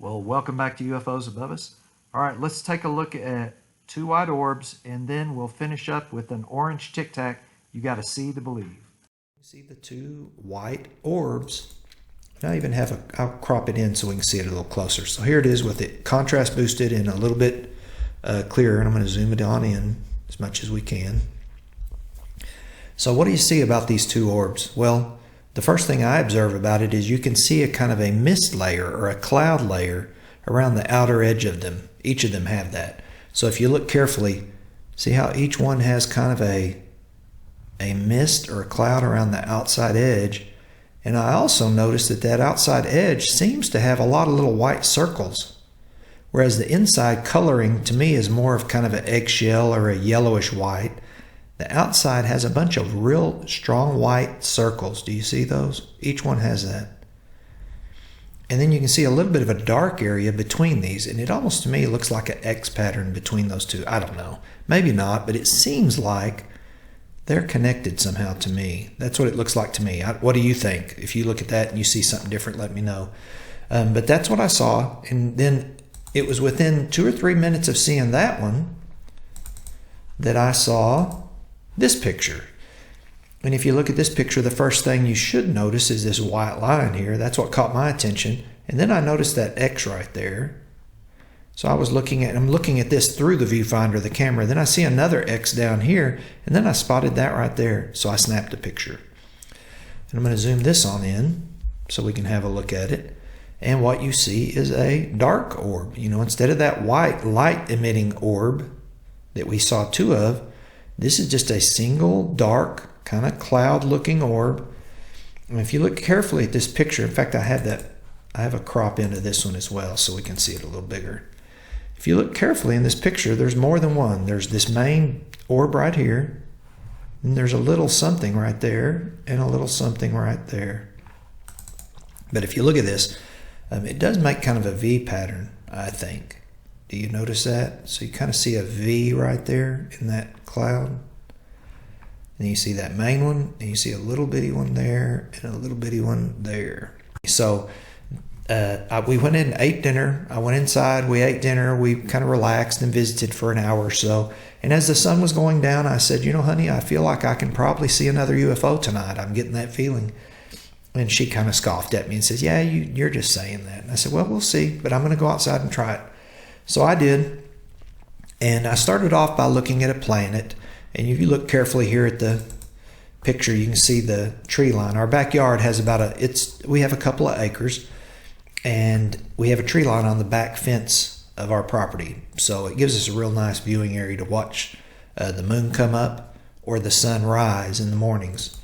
Well, welcome back to UFOs Above Us. All right, let's take a look at two white orbs, and then we'll finish up with an orange Tic Tac. You got to see to believe. You see the two white orbs. I even have I'll crop it in so we can see it a little closer. So here it is with it contrast boosted and a little bit clearer, and I'm going to zoom it on in as much as we can. So what do you see about these two orbs? Well, the first thing I observe about it is you can see a kind of a mist layer or a cloud layer around the outer edge of them. Each of them have that. So if you look carefully, see how each one has kind of a mist or a cloud around the outside edge. And I also noticed that that outside edge seems to have a lot of little white circles, whereas the inside coloring to me is more of kind of an eggshell or a yellowish white. The outside has a bunch of real strong white circles. Do you see those? Each one has that. And then you can see a little bit of a dark area between these, and it almost to me looks like an X pattern between those two. I don't know. Maybe not, but it seems like they're connected somehow to me. That's what it looks like to me. What do you think? If you look at that and you see something different, let me know. But that's what I saw. And then it was within 2 or 3 minutes of seeing that one that I saw this picture. And if you look at this picture, the first thing you should notice is this white line here. That's what caught my attention. And then I noticed that X right there. So I'm looking at this through the viewfinder of the camera. Then I see another X down here, and then I spotted that right there. So I snapped a picture. And I'm going to zoom this on in so we can have a look at it. And what you see is a dark orb. You know, instead of that white light emitting orb that we saw two of, this is just a single dark kind of cloud looking orb. And if you look carefully at this picture, in fact I have a crop into this one as well so we can see it a little bigger. If you look carefully in this picture, there's more than one. There's this main orb right here, and there's a little something right there, and a little something right there. But if you look at this, it does make kind of a V pattern, I think. Do you notice that? So you kind of see a V right there in that cloud. And you see that main one, and you see a little bitty one there, and a little bitty one there. So we went in and ate dinner. I went inside, we ate dinner, we kind of relaxed and visited for an hour or so. And as the sun was going down, I said, you know, honey, I feel like I can probably see another UFO tonight. I'm getting that feeling. And she kind of scoffed at me and says, yeah, you're just saying that. And I said, well, we'll see, but I'm going to go outside and try it. So I did, and I started off by looking at a planet. And if you look carefully here at the picture, you can see the tree line. Our backyard has we have a couple of acres, and we have a tree line on the back fence of our property. So it gives us a real nice viewing area to watch the moon come up or the sun rise in the mornings.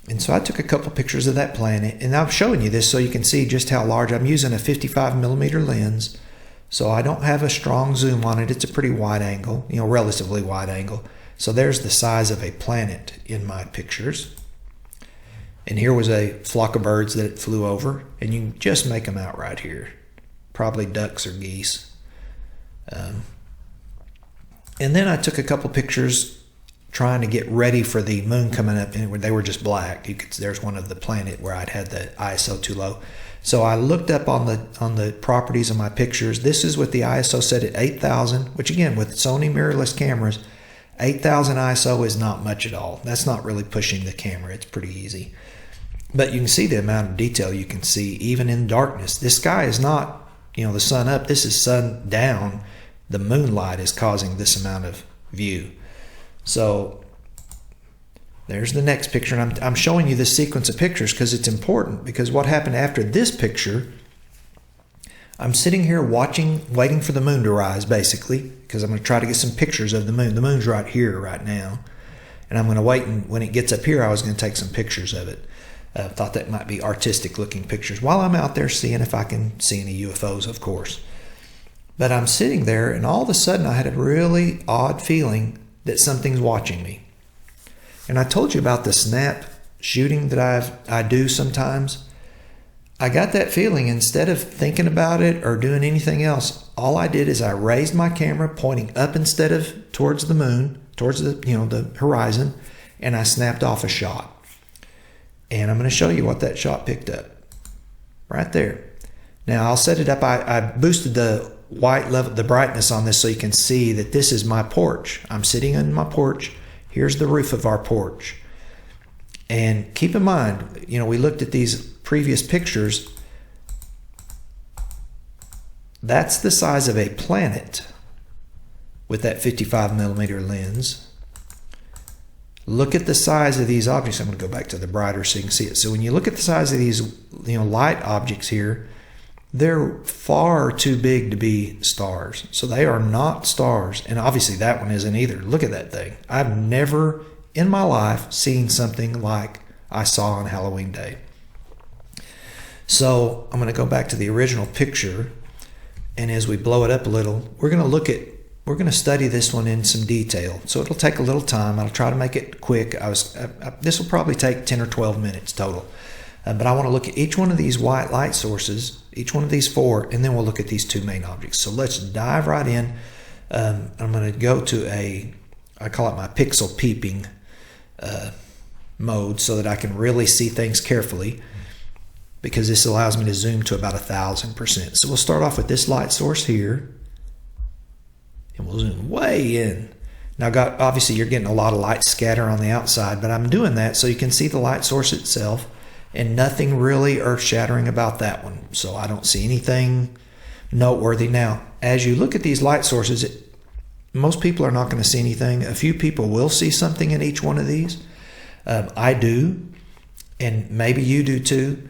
And so I took a couple pictures of that planet, and I'm showing you this so you can see just how large. I'm using a 55mm lens. So I don't have a strong zoom on it. It's a pretty wide angle, you know, relatively wide angle. So there's the size of a planet in my pictures. And here was a flock of birds that it flew over, and you can just make them out right here. Probably ducks or geese. And then I took a couple pictures trying to get ready for the moon coming up, and they were just black. There's one of the planet where I'd had the ISO too low. So I looked up on the properties of my pictures. This is with the ISO set at 8,000, which again, with Sony mirrorless cameras, 8,000 ISO is not much at all. That's not really pushing the camera. It's pretty easy. But you can see the amount of detail you can see even in darkness. This sky is not, you know, the sun up. This is sun down. The moonlight is causing this amount of view. So there's the next picture, and I'm showing you this sequence of pictures because it's important, because what happened after this picture, I'm sitting here waiting for the moon to rise, basically, because I'm going to try to get some pictures of the moon. The moon's right here right now, and I'm going to wait, and when it gets up here, I was going to take some pictures of it. Thought that might be artistic looking pictures while I'm out there seeing if I can see any UFOs, of course. But I'm sitting there, and all of a sudden I had a really odd feeling that something's watching me. And I told you about the snap shooting that I do sometimes. I got that feeling. Instead of thinking about it or doing anything else, all I did is I raised my camera pointing up instead of towards the moon, towards the horizon, and I snapped off a shot. And I'm going to show you what that shot picked up. Right there. Now I'll set it up. I boosted the white level, the brightness on this so you can see that this is my porch. I'm sitting on my porch. Here's the roof of our porch. And keep in mind, you know, we looked at these previous pictures. That's the size of a planet with that 55mm lens. Look at the size of these objects. I'm going to go back to the brighter so you can see it. So when you look at the size of these, you know, light objects here, they're far too big to be stars. So they are not stars. And obviously that one isn't either. Look at that thing. I've never in my life seen something like I saw on Halloween Day. So I'm going to go back to the original picture. And as we blow it up a little, we're going to study this one in some detail. So it'll take a little time. I'll try to make it quick. This will probably take 10 or 12 minutes total. But I want to look at each one of these white light sources, each one of these four, and then we'll look at these two main objects. So let's dive right in. I'm going to go to I call it my pixel peeping mode so that I can really see things carefully, because this allows me to zoom to about 1000%. So we'll start off with this light source here, and we'll zoom way in. Now, obviously you're getting a lot of light scatter on the outside, but I'm doing that so you can see the light source itself, and nothing really earth-shattering about that one. So I don't see anything noteworthy. Now, as you look at these light sources, most people are not going to see anything. A few people will see something in each one of these. I do, and maybe you do too.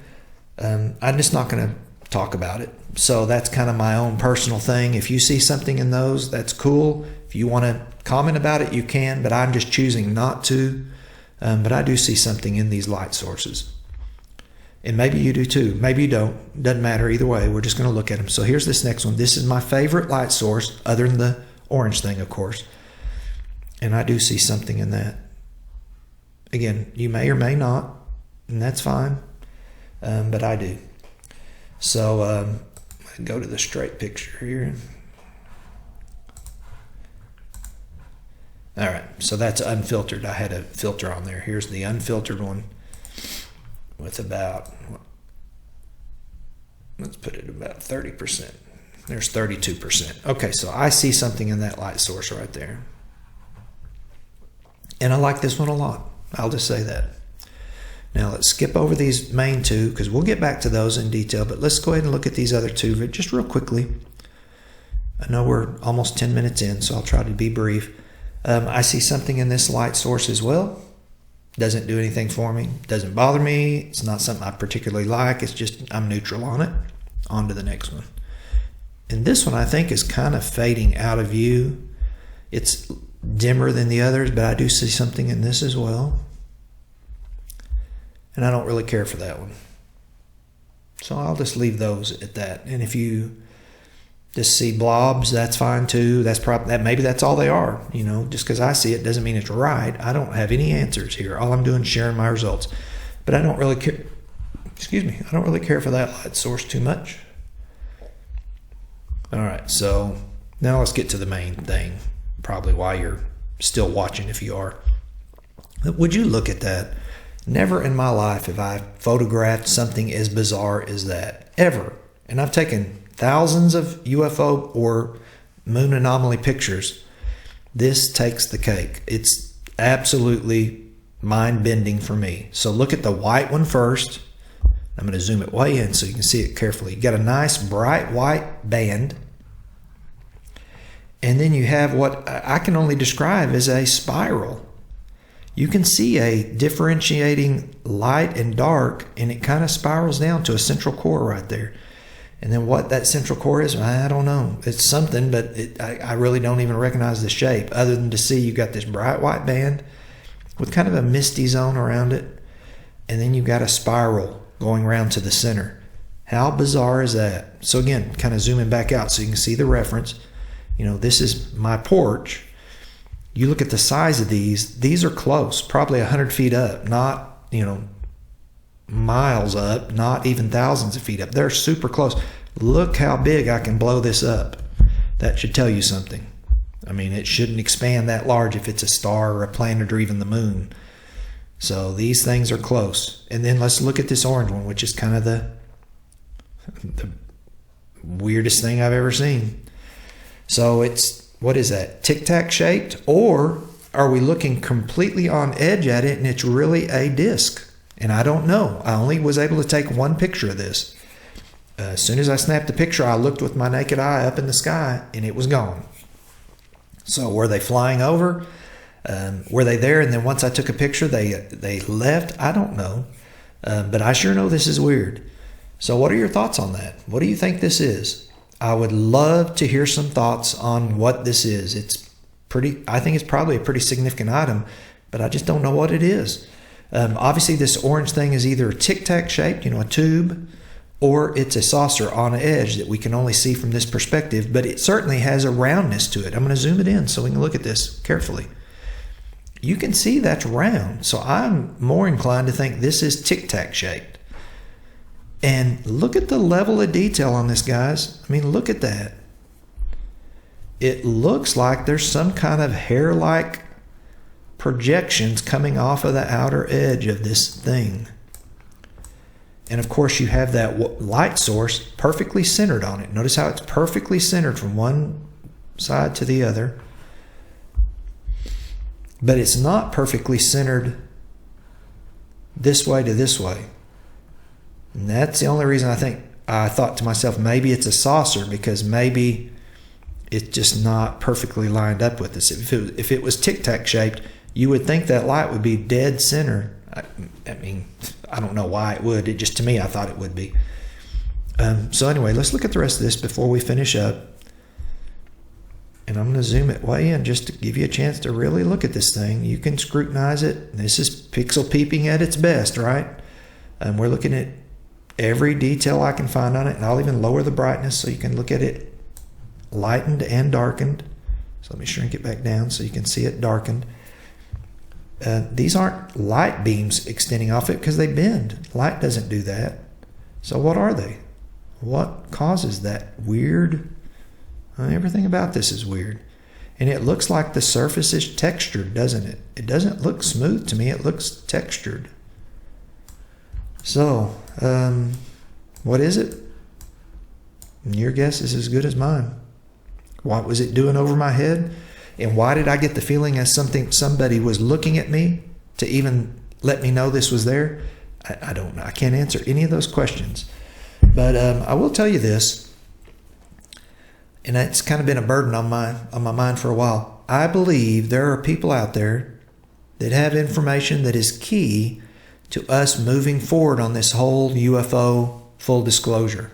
I'm just not going to talk about it. So that's kind of my own personal thing. If you see something in those, that's cool. If you want to comment about it, you can, but I'm just choosing not to. But I do see something in these light sources. And maybe you do too. Maybe you don't. Doesn't matter either way. We're just going to look at them. So here's this next one. This is my favorite light source, other than the orange thing, of course. And I do see something in that. Again, you may or may not, and that's fine. But I do. So I go to the straight picture here. All right, so that's unfiltered. I had a filter on there. Here's the unfiltered one with about, let's put it about 30%. There's 32%. Okay, so I see something in that light source right there. And I like this one a lot. I'll just say that. Now let's skip over these main two, because we'll get back to those in detail, but let's go ahead and look at these other two just real quickly. I know we're almost 10 minutes in, so I'll try to be brief. I see something in this light source as well. Doesn't do anything for me. Doesn't bother me. It's not something I particularly like. It's just I'm neutral on it. On to the next one. And this one I think is kind of fading out of view. It's dimmer than the others, but I do see something in this as well. And I don't really care for that one. So I'll just leave those at that. And if you just see blobs, that's fine too. That's probably maybe that's all they are. You know, just because I see it doesn't mean it's right. I don't have any answers here. All I'm doing is sharing my results. But I don't really care. Excuse me. I don't really care for that light source too much. All right. So now let's get to the main thing. Probably why you're still watching, if you are. Would you look at that? Never in my life have I photographed something as bizarre as that, ever. And I've taken thousands of UFO or moon anomaly pictures. This takes the cake. It's absolutely mind-bending for me. So look at the white one first. I'm going to zoom it way in so you can see it carefully. You got a nice bright white band. And then you have what I can only describe as a spiral. You can see a differentiating light and dark, and it kind of spirals down to a central core right there. And then what that central core is, I don't know. It's something, but I really don't even recognize the shape, other than to see you got this bright white band with kind of a misty zone around it. And then you've got a spiral going around to the center. How bizarre is that? So again, kind of zooming back out so you can see the reference. You know, this is my porch. You look at the size of these are close, probably 100 feet up, not, you know, miles up, not even thousands of feet up. They're super close. Look how big I can blow this up. That should tell you something. I mean, it shouldn't expand that large if it's a star or a planet or even the moon. So these things are close. And then let's look at this orange one, which is kind of the weirdest thing I've ever seen. So it's, what is that, Tic Tac shaped? Or are we looking completely on edge at it and it's really a disc? And I don't know. I only was able to take one picture of this. As soon as I snapped the picture, I looked with my naked eye up in the sky and it was gone. So were they flying over? Were they there and then once I took a picture they left? I don't know. But I sure know this is weird. So what are your thoughts on that? What do you think this is? I would love to hear some thoughts on what this is. I think it's probably a pretty significant item, but I just don't know what it is. Obviously this orange thing is either Tic Tac shaped, a tube, or it's a saucer on an edge that we can only see from this perspective, but it certainly has a roundness to it. I'm going to zoom it in so we can look at this carefully. You can see that's round, so I'm more inclined to think this is Tic Tac shaped. And look at the level of detail on this, guys. I mean, look at that. It looks like there's some kind of hair-like projections coming off of the outer edge of this thing. And of course you have that light source perfectly centered on it. Notice how it's perfectly centered from one side to the other. But it's not perfectly centered this way to this way. And that's the only reason I thought to myself, maybe it's a saucer, because maybe it's just not perfectly lined up with this. If it was Tic Tac shaped, you would think that light would be dead center. I mean, I don't know why it would. It just, to me, I thought it would be. So anyway, let's look at the rest of this before we finish up. And I'm going to zoom it way in just to give you a chance to really look at this thing. You can scrutinize it. This is pixel peeping at its best, right? And we're looking at every detail I can find on it. And I'll even lower the brightness so you can look at it lightened and darkened. So let me shrink it back down so you can see it darkened. These aren't light beams extending off it because they bend. Light doesn't do that. So what are they? What causes that weird? Everything about this is weird. And it looks like the surface is textured, doesn't it? It doesn't look smooth to me. It looks textured. So, what is it? Your guess is as good as mine. What was it doing over my head? And why did I get the feeling as somebody was looking at me to even let me know this was there? I don't know. I can't answer any of those questions. But I will tell you this, and it's kind of been a burden on my mind for a while. I believe there are people out there that have information that is key to us moving forward on this whole UFO full disclosure.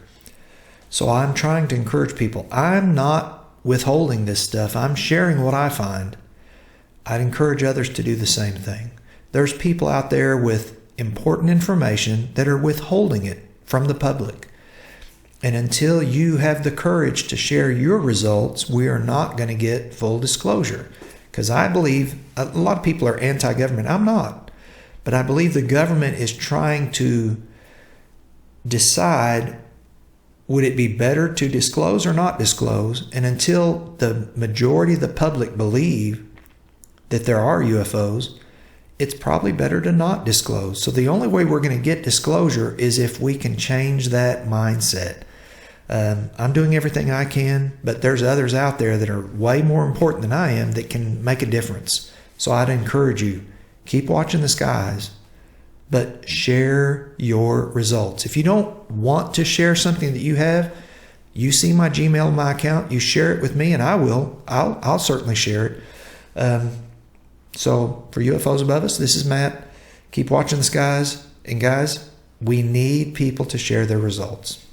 So I'm trying to encourage people. I'm not withholding this stuff. I'm sharing what I find. I'd encourage others to do the same thing. There's people out there with important information that are withholding it from the public. And until you have the courage to share your results, we are not going to get full disclosure. Because I believe a lot of people are anti-government. I'm not. But I believe the government is trying to decide, would it be better to disclose or not disclose? And until the majority of the public believe that there are UFOs, it's probably better to not disclose. So the only way we're going to get disclosure is if we can change that mindset. I'm doing everything I can, but there's others out there that are way more important than I am that can make a difference. So I'd encourage you, keep watching the skies, but share your results. If you don't want to share something that you have, you see my Gmail, my account, you share it with me and I will. I'll certainly share it. So for UFOs Above Us, this is Matt. Keep watching the skies. And guys, we need people to share their results.